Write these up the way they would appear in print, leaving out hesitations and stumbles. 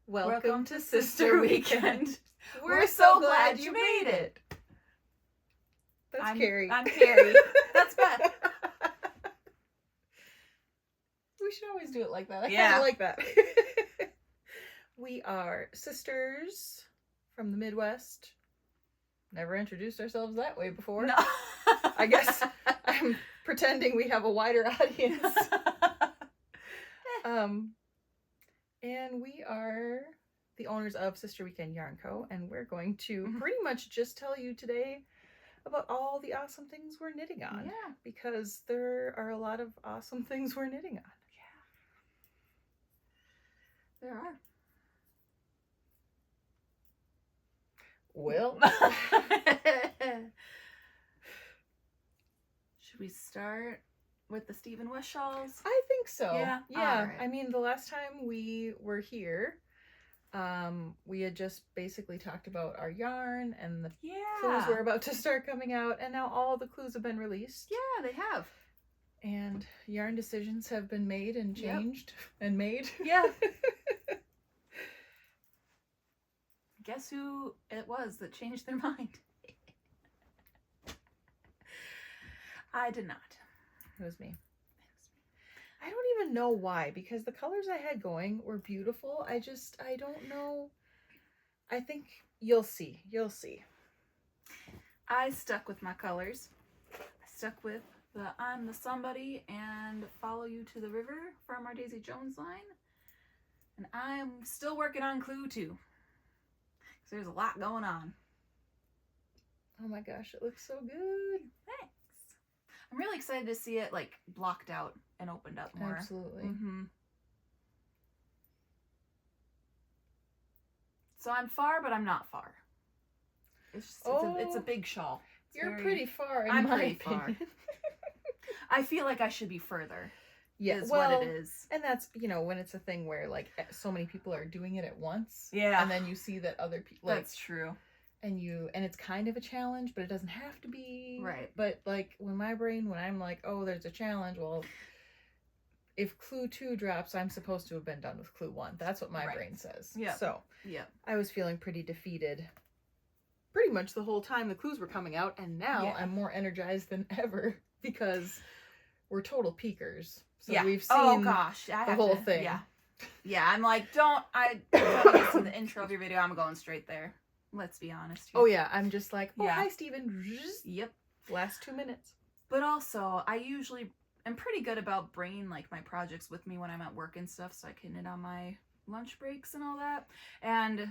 Welcome to Sister Weekend. We're so glad you made it. That's Kari. I'm Kari. That's Beth. We should always do it like that. I Yeah. kind of like that. We are sisters from the Midwest. Never introduced ourselves that way before. No. I guess I'm pretending we have a wider audience. And we are the owners of Sister Weekend Yarn Co. And we're going to pretty much just tell you today about all the awesome things we're knitting on. Yeah. Because there are a lot of awesome things we're knitting on. Yeah. There are. Well. Should we start with the Stephen West shawls? I think so. Yeah. Yeah. Right. I mean, the last time we were here, we had just basically talked about our yarn and the clues were about to start coming out, and now all the clues have been released. Yeah, they have. And yarn decisions have been made and changed and made. Yeah. Guess who it was that changed their mind? I did not. It was me. I don't even know why, because the colors I had going were beautiful. I don't know. I think you'll see. You'll see. I stuck with my colors. I stuck with the I'm the Somebody and Follow You to the River from our Daisy Jones line. And I'm still working on Clue 2. So there's a lot going on. Oh my gosh, it looks so good. Thanks. I'm really excited to see it like blocked out and opened up more. Absolutely. Mm-hmm. So I'm far, but I'm not far. It's just, it's a big shawl. You're pretty far in I'm my pretty opinion. far. I feel like I should be further. Yeah, is well, what it is. And that's, when it's a thing where like so many people are doing it at once. Yeah. And then you see that other people That's true. And it's kind of a challenge, but it doesn't have to be. Right. But like when I'm like, oh, there's a challenge, well, if Clue 2 drops, I'm supposed to have been done with Clue 1. That's what my brain says. Yeah. So yeah, I was feeling pretty defeated pretty much the whole time the clues were coming out, and now I'm more energized than ever because we're total peakers. So we've seen the whole thing. Yeah. Yeah, I'm like, don't get to the intro of your video. I'm going straight there. Let's be honest here. Oh yeah, I'm just like, hi Steven. Yep. Last 2 minutes. But also, I usually am pretty good about bringing like my projects with me when I'm at work and stuff, so I can knit on my lunch breaks and all that. And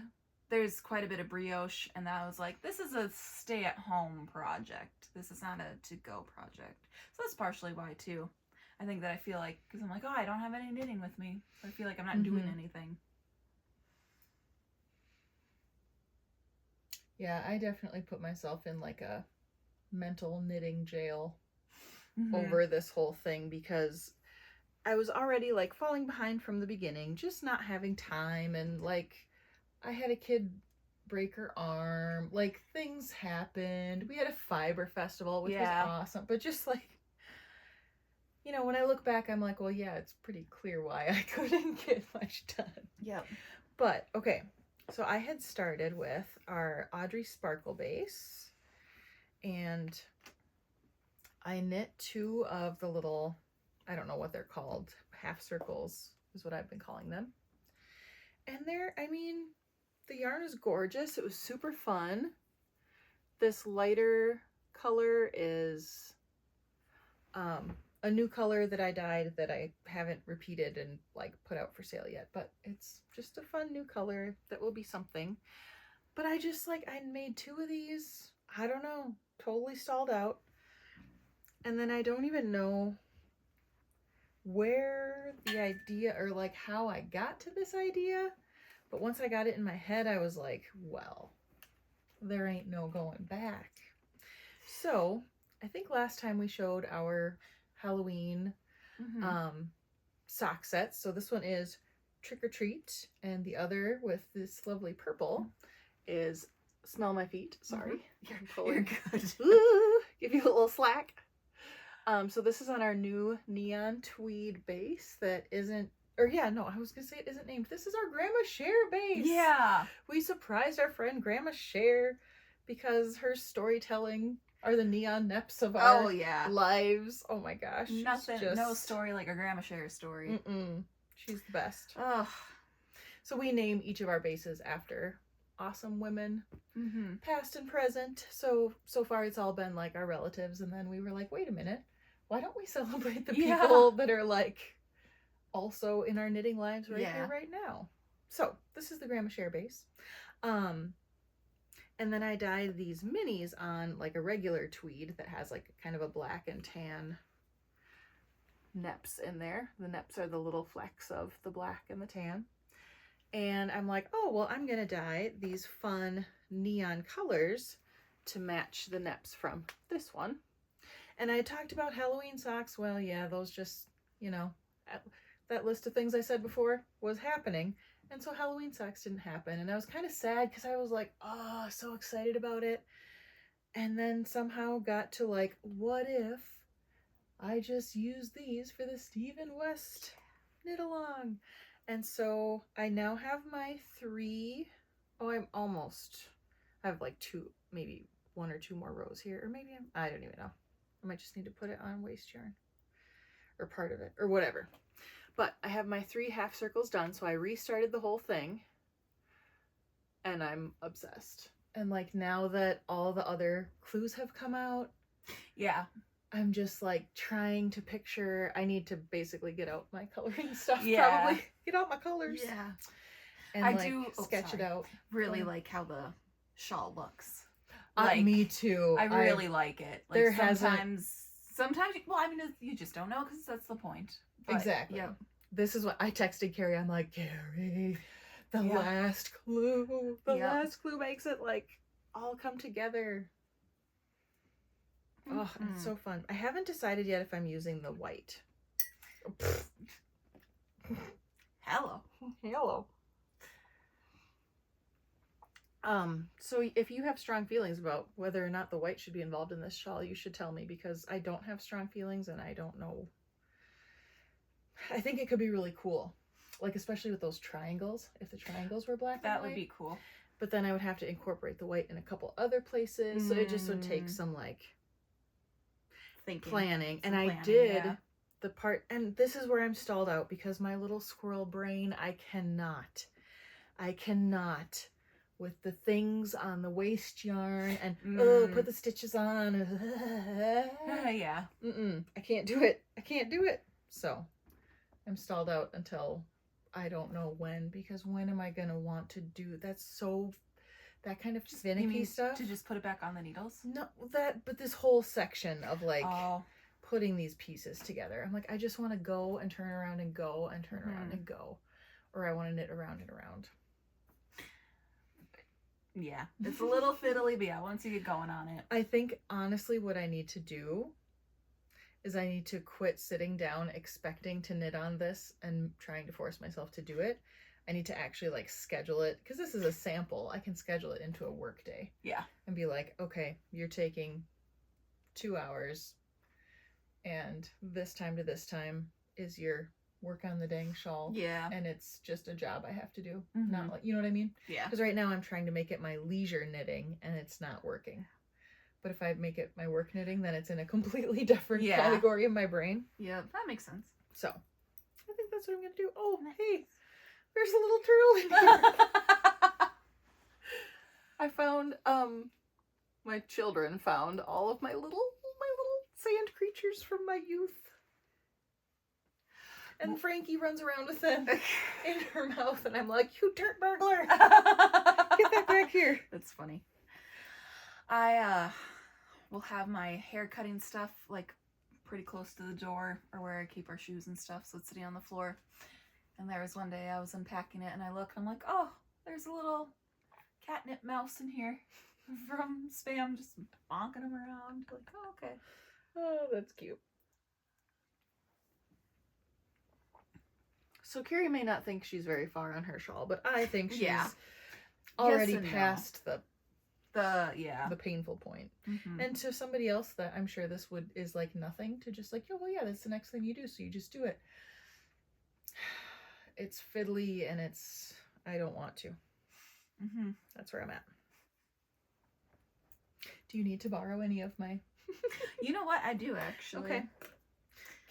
there's quite a bit of brioche, and I was like, this is a stay-at-home project. This is not a to-go project. So that's partially why too. I think that I feel like, because I'm like, I don't have any knitting with me. So I feel like I'm not doing anything. Yeah, I definitely put myself in like a mental knitting jail over this whole thing, because I was already like falling behind from the beginning, just not having time, and like I had a kid break her arm, like things happened. We had a fiber festival, which was awesome, but just like, when I look back, I'm like, well, yeah, it's pretty clear why I couldn't get much done. Yep. But, okay, so I had started with our Audrey Sparkle base, and I knit 2 of the little, I don't know what they're called, half circles is what I've been calling them. And the yarn is gorgeous. It was super fun. This lighter color is a new color that I dyed that I haven't repeated and like put out for sale yet, but it's just a fun new color that will be something. But I just I made 2 of these, I don't know, totally stalled out. And then I don't even know where the idea or like how I got to this idea, but once I got it in my head, I was like, well, there ain't no going back. So I think last time we showed our Halloween sock sets. So this one is Trick or Treat, and the other with this lovely purple is Smell My Feet. Sorry. You're good. Ooh, give you a little slack. So this is on our new neon tweed base that isn't or yeah, no, I was gonna say it isn't named. This is our Grandma Cher base. Yeah. We surprised our friend Grandma Cher because her storytelling are the neon neps of our lives. Oh my gosh. Nothing, no story like a Grandma Cher story. She's the best. Ugh. So we name each of our bases after awesome women, past and present. So far it's all been like our relatives, and then we were like, wait a minute, why don't we celebrate the people that are like also in our knitting lives right here, right now? So this is the Grandma Cher base. And then I dyed these minis on like a regular tweed that has like kind of a black and tan neps in there. The neps are the little flecks of the black and the tan. And I'm like, oh, well, I'm going to dye these fun neon colors to match the neps from this one. And I talked about Halloween socks. Well, yeah, those just, you know, that list of things I said before was happening. And so Halloween socks didn't happen. And I was kind of sad because I was like, oh, so excited about it. And then somehow got to like, what if I just use these for the Stephen West knit along? And so I now have my 3. Oh, I have like 2, maybe 1 or 2 more rows here. Or maybe I don't even know. I might just need to put it on waste yarn. Or part of it. Or whatever. But I have my 3 half circles done, so I restarted the whole thing. And I'm obsessed. And like now that all the other clues have come out, I'm just like trying to picture. I need to basically get out my coloring stuff. Probably get out my colors. And I like, sketch it out. Really like how the shawl looks. Like, me too. I really like it. Like there sometimes, well, I mean, you just don't know because that's the point. But, exactly. Yeah. This is what I texted Carrie. I'm like, Carrie, the last clue. The last clue makes it like all come together. Oh, it's so fun. I haven't decided yet if I'm using the white. Hello. So if you have strong feelings about whether or not the white should be involved in this shawl, you should tell me, because I don't have strong feelings and I don't know. I think it could be really cool. Like, especially with those triangles. If the triangles were black and white. That would be cool. But then I would have to incorporate the white in a couple other places. So it just would take some, like, planning. And I did the part, and this is where I'm stalled out because my little squirrel brain, I cannot with the things on the waste yarn and put the stitches on. I can't do it. So I'm stalled out until I don't know when, because when am I gonna want to do that kind of finicky stuff? To just put it back on the needles? No, but this whole section of like putting these pieces together. I'm like, I just want to go and turn around and go and turn around and go, or I want to knit around and around. Yeah, it's a little fiddly, but yeah, once you get going on it. I think honestly what I need to do is I need to quit sitting down expecting to knit on this and trying to force myself to do it. I need to actually like schedule it, because this is a sample. I can schedule it into a work day. Yeah. And be like, okay, you're taking 2 hours and this time to this time is your work on the dang shawl. Yeah. And it's just a job I have to do. Not like, you know what I mean? Yeah. Because right now I'm trying to make it my leisure knitting and it's not working. But if I make it my work knitting, then it's in a completely different category in my brain. Yeah, that makes sense. So I think that's what I'm going to do. Oh, hey, there's a little turtle in here. I found, my children found all of my little sand creatures from my youth. And Frankie runs around with them in her mouth, and I'm like, you dirt burglar! Get that back here. That's funny. I will have my hair cutting stuff like pretty close to the door, or where I keep our shoes and stuff, so it's sitting on the floor. And there was one day I was unpacking it and I look and I'm like, oh, there's a little catnip mouse in here from Spam, just bonking him around. Like, oh, okay. Oh, that's cute. So Carrie may not think she's very far on her shawl, but I think she's already past the painful point. And to somebody else that I'm sure this is like nothing, to just like, oh, well, yeah, that's the next thing you do, so you just do it. it's fiddly and I don't want to. Mm-hmm. That's where I'm at. Do you need to borrow any of my... You know what? I do, actually. Okay.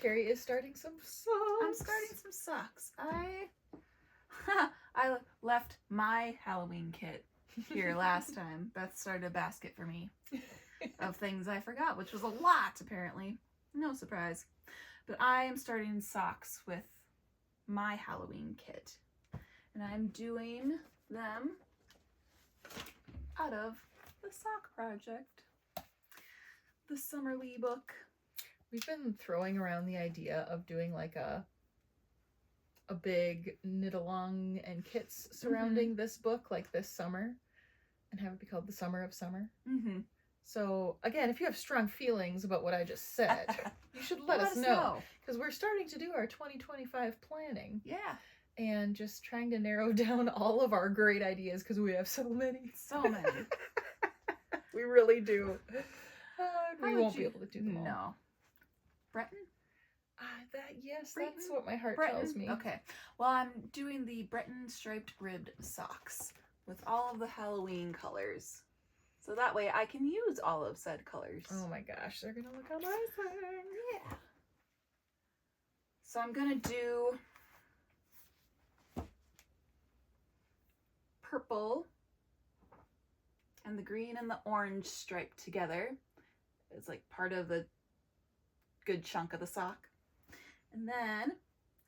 Carrie is starting some socks. I'm starting some socks. I left my Halloween kit here last time. Beth started a basket for me of things I forgot, which was a lot, apparently. No surprise. But I am starting socks with my Halloween kit. And I'm doing them out of the Sock Project, the Summerly book. We've been throwing around the idea of doing like a big knit-along and kits surrounding this book, like this summer, and have it be called the Summer of Summer. Mm-hmm. So, again, if you have strong feelings about what I just said, you should let us know. Because we're starting to do our 2025 planning. Yeah. And just trying to narrow down all of our great ideas, because we have so many. So many. We really do. We won't be able to do them all. No. Breton? Yes, Breton? that's what my heart Breton? tells me. Okay. Well, I'm doing the Breton striped ribbed socks with all of the Halloween colors. So that way I can use all of said colors. Oh my gosh, they're gonna look amazing. Yeah. So I'm gonna do purple and the green and the orange striped together. It's like part of the good chunk of the sock. And then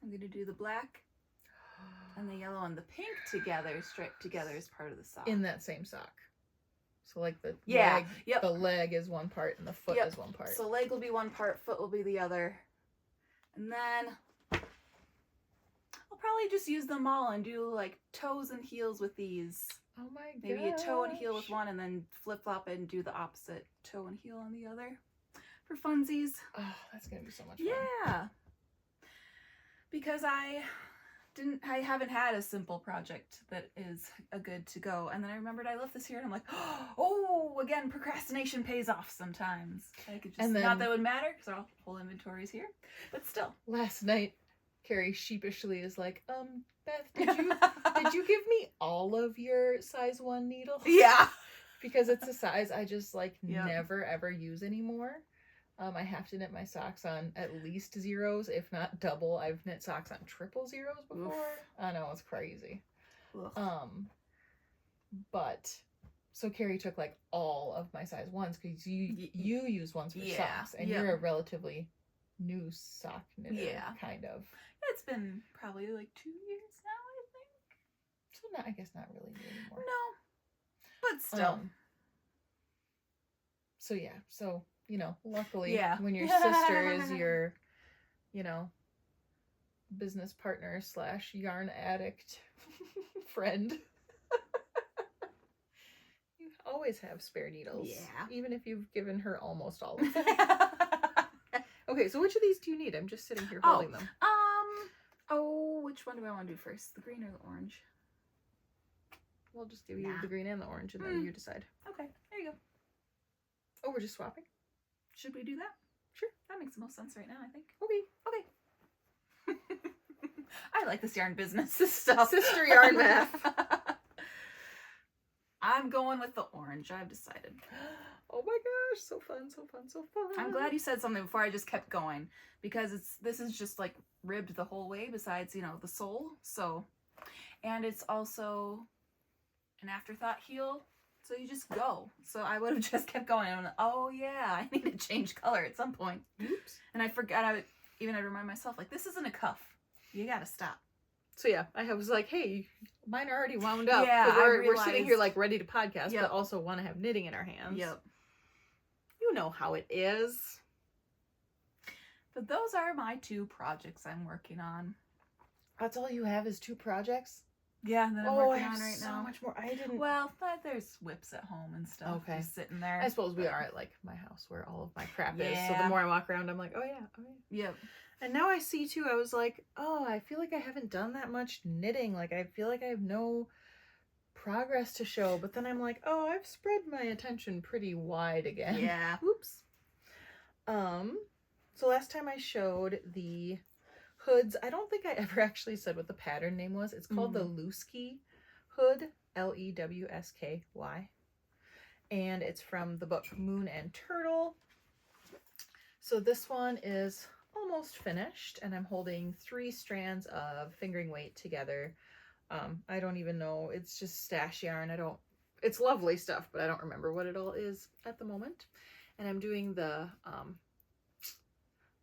I'm going to do the black and the yellow and the pink together, striped together as part of the sock. In that same sock. So like the yeah, leg, the leg is one part and the foot is one part. So leg will be one part, foot will be the other. And then I'll probably just use them all and do like toes and heels with these. Oh my god. Maybe a toe and heel with one and then flip-flop it and do the opposite toe and heel on the other for funsies. Oh, that's gonna be so much fun. Yeah. Because I haven't had a simple project that is a good to go. And then I remembered I left this here and I'm like, oh, again, procrastination pays off sometimes. I could just, and then, not that it would matter because our whole inventory is here, but still. Last night, Carrie sheepishly is like, Beth, did you give me all of your size 1 needles? Yeah. Because it's a size I just like never ever use anymore. I have to knit my socks on at least zeros, if not double. I've knit socks on triple zeros before. Oof. I know, it's crazy. Ugh. But so Carrie took like all of my size 1s because you use ones for socks, and you're a relatively new sock knitter, kind of. It's been probably like 2 years now, I think. So not, I guess not really new anymore. No, but still. So yeah, so. You know, luckily, when your sister is your, you know, business partner / yarn addict friend, you always have spare needles. Yeah. Even if you've given her almost all of them. Okay, so which of these do you need? I'm just sitting here holding them. Which one do I want to do first? The green or the orange? We'll just give you the green and the orange, and then you decide. Okay, there you go. Oh, we're just swapping? Should we do that? Sure. That makes the most sense right now, I think. Okay. I like this yarn business stuff. Sister yarn math. I'm going with the orange. I've decided. Oh my gosh, so fun, so fun, so fun. I'm glad you said something before I just kept going, because this is just like ribbed the whole way besides, you know, the sole. So, and it's also an afterthought heel. So you just go. So I would have just kept going. I'm like, oh yeah, I need to change color at some point. Oops. And I forgot. I had to remind myself, like, this isn't a cuff. You gotta stop. So yeah, I was like, hey, mine are already wound up. Yeah, we're sitting here like ready to podcast, but also want to have knitting in our hands. Yep. You know how it is. But those are my 2 projects I'm working on. That's all you have is 2 projects? Yeah, that I'm working on right now. So much more. I didn't. Well, but there's whips at home and stuff. Okay. Just sitting there. I suppose we are at like my house where all of my crap is. So the more I walk around, I'm like, oh yeah. Yep. And now I see too. I was like, oh, I feel like I haven't done that much knitting. Like I feel like I have no progress to show. But then I'm like, oh, I've spread my attention pretty wide again. Yeah. Oops. So last time I showed the hoods. I don't think I ever actually said what the pattern name was. It's called the Lewsky hood, Lewsky. And it's from the book Moon and Turtle. So this one is almost finished, and I'm holding 3 strands of fingering weight together. I don't even know. It's just stash yarn. It's lovely stuff, but I don't remember what it all is at the moment. And I'm doing the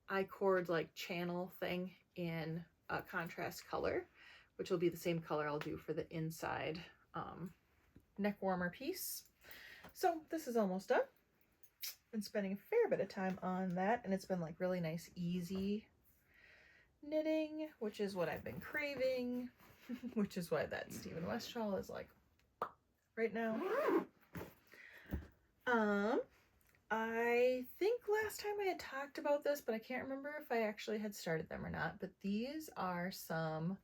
I-cord like channel thing in a contrast color, which will be the same color I'll do for the inside neck warmer piece. So this is almost done. Been spending a fair bit of time on that, and it's been like really nice, easy knitting, which is what I've been craving, which is why that Stephen West shawl is like right now. I think last time I had talked about this, but I can't remember if I actually had started them or not, but these are some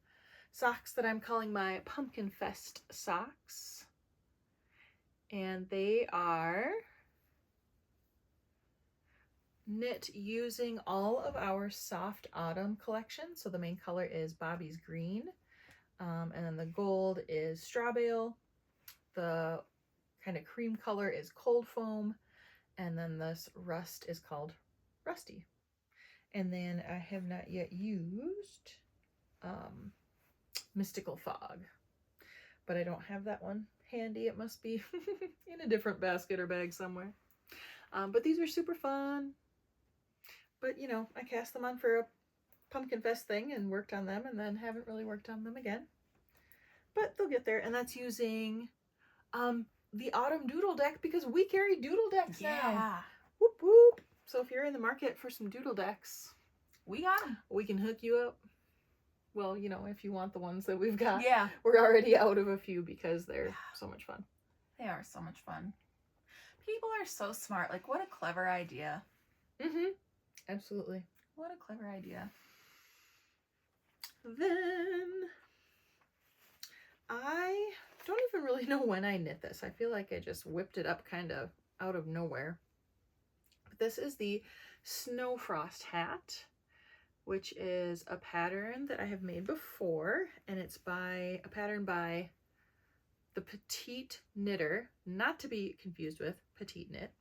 socks that I'm calling my Pumpkin Fest socks. And they are knit using all of our soft autumn collection. So the main color is Bobby's Green, and then the gold is Straw Bale. The kind of cream color is Cold Foam, and then this rust is called Rusty. And then I have not yet used Mystical Fog, but I don't have that one handy. It must be in a different basket or bag somewhere. But these are super fun. But, you know, I cast them on for a Pumpkin Fest thing and worked on them, and then haven't really worked on them again. But they'll get there, and that's using the Autumn Doodle deck, because we carry doodle decks now. Whoop whoop. So if you're in the market for some doodle decks, we got them. We can hook you up. Well, you know, if you want the ones that we've got. Yeah. We're already out of a few because they're so much fun. They are so much fun. People are so smart. Like, what a clever idea. Mm-hmm. Absolutely. What a clever idea. Then I don't even really know when I knit this. I feel like I just whipped it up kind of out of nowhere. But this is the Snowfrost hat, which is a pattern that I have made before, and it's by a pattern by the Petite Knitter, not to be confused with Petite Knit.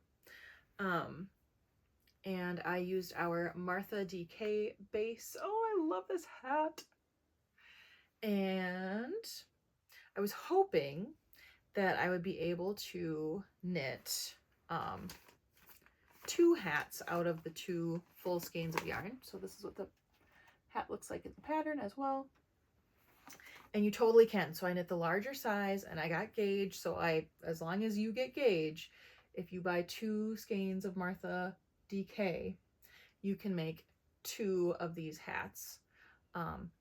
And I used our Martha DK base. Oh, I love this hat. And I was hoping that I would be able to knit 2 hats out of the 2 full skeins of yarn. So this is what the hat looks like in the pattern as well. And you totally can. So I knit the larger size, and I got gauge. So as long as you get gauge, if you buy 2 skeins of Martha DK, you can make 2 of these hats,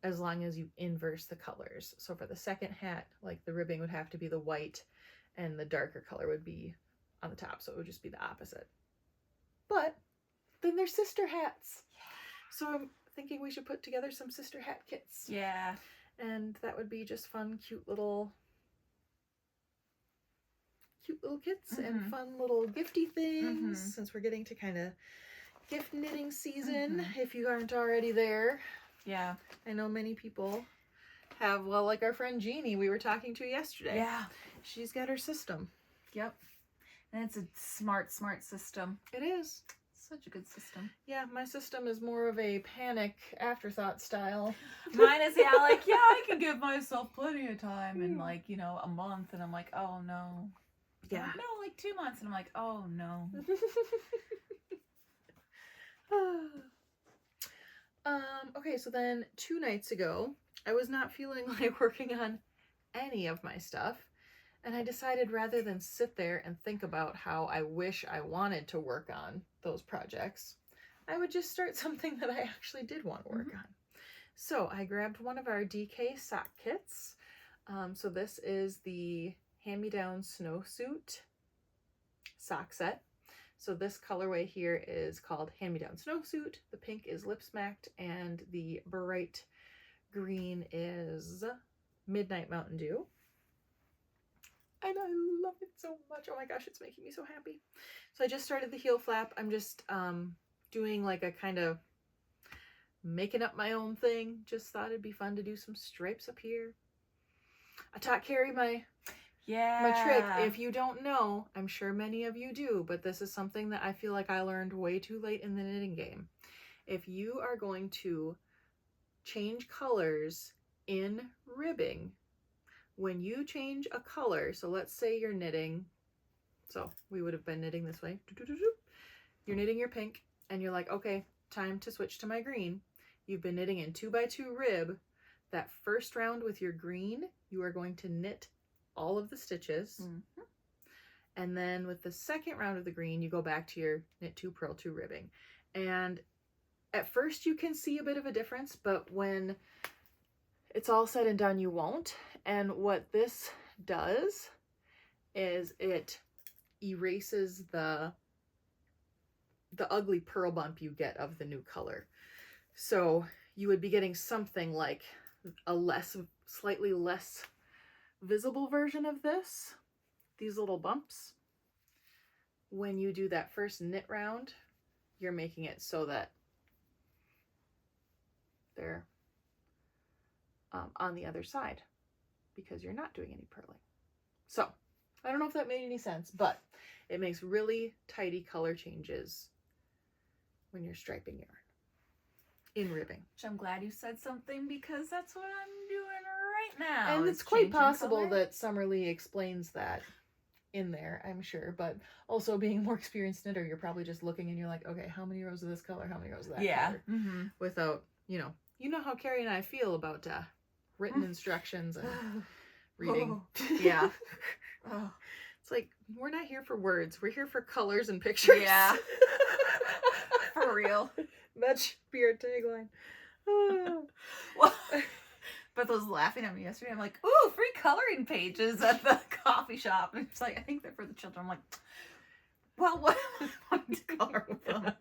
as long as you inverse the colors. So for the second hat, like the ribbing would have to be the white and the darker color would be on the top. So it would just be the opposite. But then they're sister hats. Yeah. So I'm thinking we should put together some sister hat kits. Yeah. And that would be just fun, cute little kits and fun little gifty things, since we're getting to kind of gift knitting season, if you aren't already there. Yeah. I know many people have, well, like our friend Jeannie we were talking to yesterday. Yeah. She's got her system. Yep. And it's a smart system. It is. Such a good system. Yeah, my system is more of a panic afterthought style. Mine is, yeah, like, yeah, I can give myself plenty of time in, like, you know, a month, and I'm like, oh no. Yeah. No, like 2 months, and I'm like, oh no. Okay, so then 2 nights ago, I was not feeling like working on any of my stuff, and I decided rather than sit there and think about how I wish I wanted to work on those projects, I would just start something that I actually did want to work on. So I grabbed one of our DK sock kits. So this is the Hand-Me-Down Snowsuit Sock set. So this colorway here is called Hand-Me-Down Snowsuit. The pink is Lip Smacked, and the bright green is Midnight Mountain Dew. And I love it so much. Oh my gosh, it's making me so happy. So I just started the heel flap. I'm just doing like a kind of making up my own thing. Just thought it'd be fun to do some stripes up here. I taught Kari my trick. If you don't know, I'm sure many of you do, but this is something that I feel like I learned way too late in the knitting game. If you are going to change colors in ribbing, when you change a color, so let's say you're knitting, so we would have been knitting this way. You're knitting your pink and you're like, okay, time to switch to my green. You've been knitting in 2x2 rib. That first round with your green, you are going to knit all of the stitches. Mm-hmm. And then with the second round of the green, you go back to your knit 2, purl 2 ribbing. And at first you can see a bit of a difference, but when it's all said and done, you won't. And what this does is it erases the ugly purl bump you get of the new color. So you would be getting something like a slightly less visible version of this, these little bumps. When you do that first knit round, you're making it so that they're on the other side because you're not doing any purling. So I don't know if that made any sense, but it makes really tidy color changes when you're striping yarn in ribbing. Which I'm glad you said something, because that's what I'm doing right now. And it's quite possible that Summerlee explains that in there, I'm sure. But also, being a more experienced knitter, you're probably just looking and you're like, okay, how many rows of this color? How many rows of that color? Mm-hmm. Without, you know how Kari and I feel about written instructions and reading. Yeah. It's like, we're not here for words. We're here for colors and pictures. Yeah. For real. That should be our tagline. Well, Beth was laughing at me yesterday. I'm like, ooh, free coloring pages at the coffee shop. And she's like, I think they're for the children. I'm like, well, what am I going to color with them?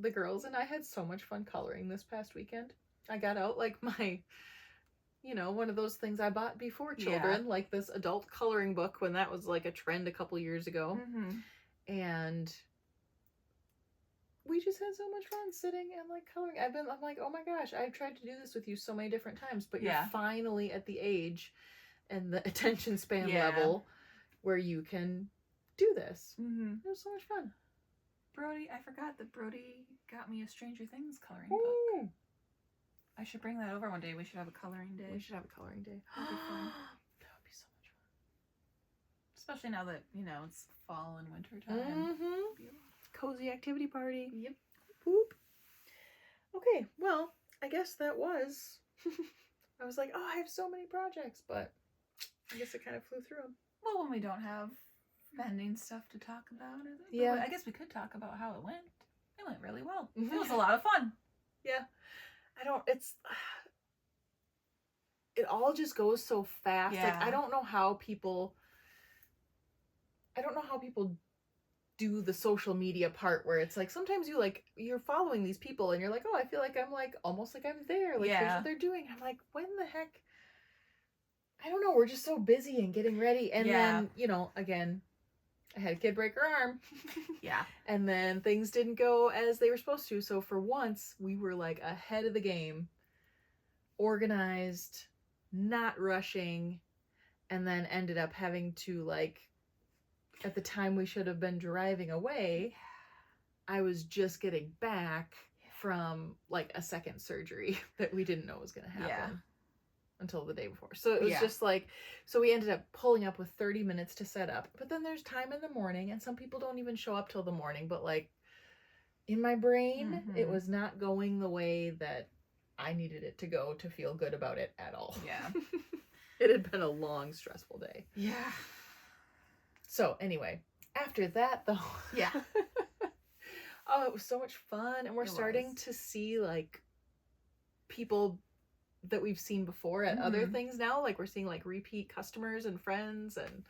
The girls and I had so much fun coloring this past weekend. I got out like my, one of those things I bought before children, like this adult coloring book when that was like a trend a couple years ago. Mm-hmm. And we just had so much fun sitting and like coloring. I'm like, oh my gosh, I've tried to do this with you so many different times, but you're finally at the age and the attention span level where you can do this. Mm-hmm. It was so much fun. Brody, I forgot that Brody got me a Stranger Things coloring book. I should bring that over one day. We should have a coloring day. We should have a coloring day. That'd be fun. That would be so much fun. Especially now that, it's fall and winter time. Mm-hmm. Cozy activity party. Yep. Boop. Okay, well, I guess that was... I was like, oh, I have so many projects, but I guess I kind of flew through them. Well, when we don't have pending stuff to talk about, I guess we could talk about how it went. It went really well. It was a lot of fun. Yeah. It all just goes so fast. Yeah. Like, I don't know how people do the social media part where it's like, sometimes you're following these people and you're like, oh, I feel like I'm like, almost like I'm there. Like, here's what they're doing. I'm like, when the heck? I don't know. We're just so busy and getting ready. And then, again, I had a kid break her arm. Yeah. And then things didn't go as they were supposed to. So for once, we were like ahead of the game, organized, not rushing, and then ended up having to at the time we should have been driving away, I was just getting back from a second surgery that we didn't know was going to happen until the day before. So it was just so we ended up pulling up with 30 minutes to set up. But then there's time in the morning, and some people don't even show up till the morning. But in my brain, it was not going the way that I needed it to go to feel good about it at all. Yeah. It had been a long, stressful day. Yeah. So anyway, after that though. Yeah. Oh, it was so much fun. And we're starting to see people that we've seen before at other things now. We're seeing repeat customers and friends, and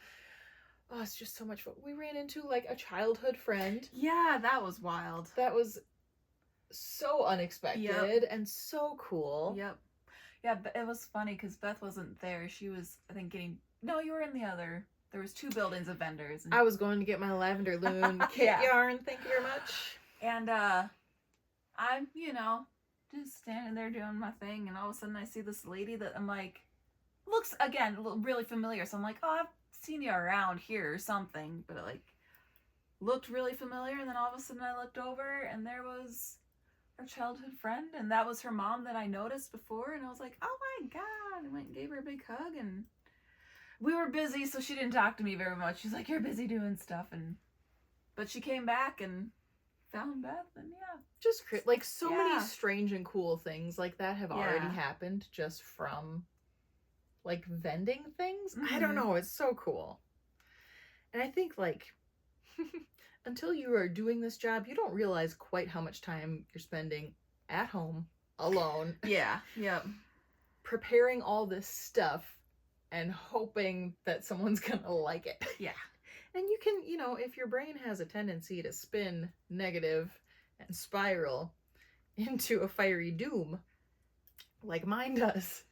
it's just so much fun. We ran into a childhood friend. Yeah, that was wild. That was so unexpected and so cool. Yep. Yeah, but it was funny because Beth wasn't there. She was, I think, you were in the other There was 2 buildings of vendors. And, I was going to get my lavender loon kit Yeah. yarn. Thank you very much. and I'm, just standing there doing my thing, and all of a sudden I see this lady that I'm like, looks, again, really familiar. So I'm like, oh, I've seen you around here or something. But it, like, looked really familiar, and then all of a sudden I looked over, and there was her childhood friend, and that was her mom that I noticed before, and I was like, oh my god. I went and gave her a big hug, and we were busy, so she didn't talk to me very much. She's like, you're busy doing stuff, but she came back and found Beth, and yeah. Just like so Yeah. many strange and cool things like that have already Yeah. happened just from like vending things. I don't Mhm. know, it's so cool. And I think like until you are doing this job, you don't realize quite how much time you're spending at home alone Yeah, yep. preparing all this stuff and hoping that someone's gonna like it. Yeah. And you can, if your brain has a tendency to spin negative and spiral into a fiery doom, like mine does,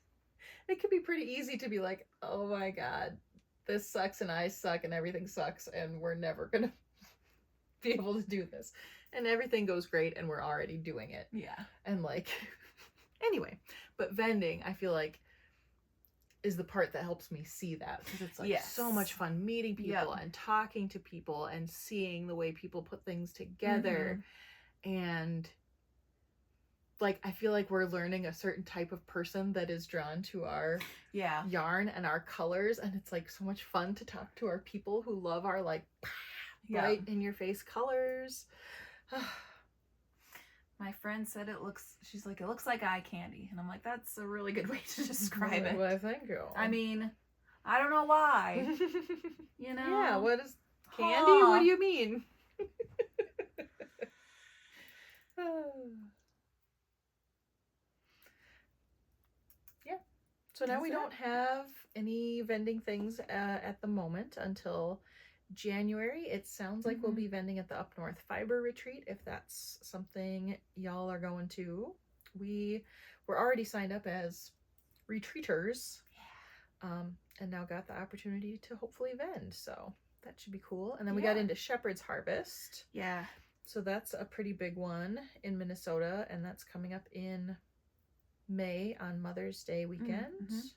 it could be pretty easy to be like, oh my god, this sucks and I suck and everything sucks and we're never gonna be able to do this. And everything goes great and we're already doing it. Yeah. And like, anyway, but vending, I feel like, is the part that helps me see that, because it's like Yes. so much fun meeting people Yep. and talking to people and seeing the way people put things together. And like I feel like we're learning a certain type of person that is drawn to our Yeah. yarn and our colors, and it's like so much fun to talk to our people who love our like Yeah. bright in your face colors. My friend said it looks like eye candy. And I'm like, that's a really good way to describe it. Well, thank you. I mean, I don't know why. Yeah, what is candy? Huh. What do you mean? Yeah. So now That's we it. don't have any vending things at the moment until January. It sounds like we'll Mhm. be vending at the Up North Fiber Retreat if that's something y'all are going to. We were already signed up as retreaters. And now got the opportunity to hopefully vend, so that should be cool. And then we got Yeah. into Shepherd's Harvest, Yeah. so that's a pretty big one in Minnesota, and that's coming up in May on Mother's Day weekend.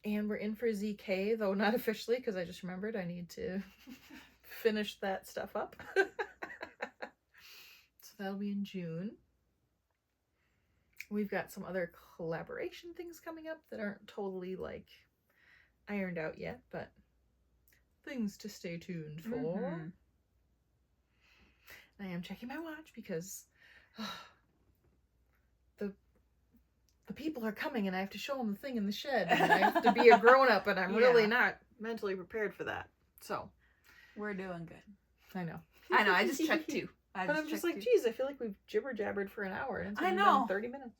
And we're in for ZK, though not officially, because I just remembered I need to finish that stuff up. So that'll be in June. We've got some other collaboration things coming up that aren't totally like ironed out yet, but things to stay tuned for. Mhm. I am checking my watch because the people are coming and I have to show them the thing in the shed and I have to be a grown-up and I'm really Yeah. not mentally prepared for that. So We're doing good. I know. I know, I just checked too. But I'm just like, checked geez, I feel like we've jibber-jabbered for an hour and it's I only know. been 30 minutes.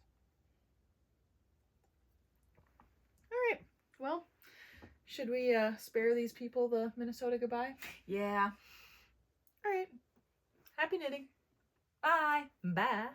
All right. Well, should we spare these people the Minnesota goodbye? Yeah. All right. Happy knitting. Bye. Bye.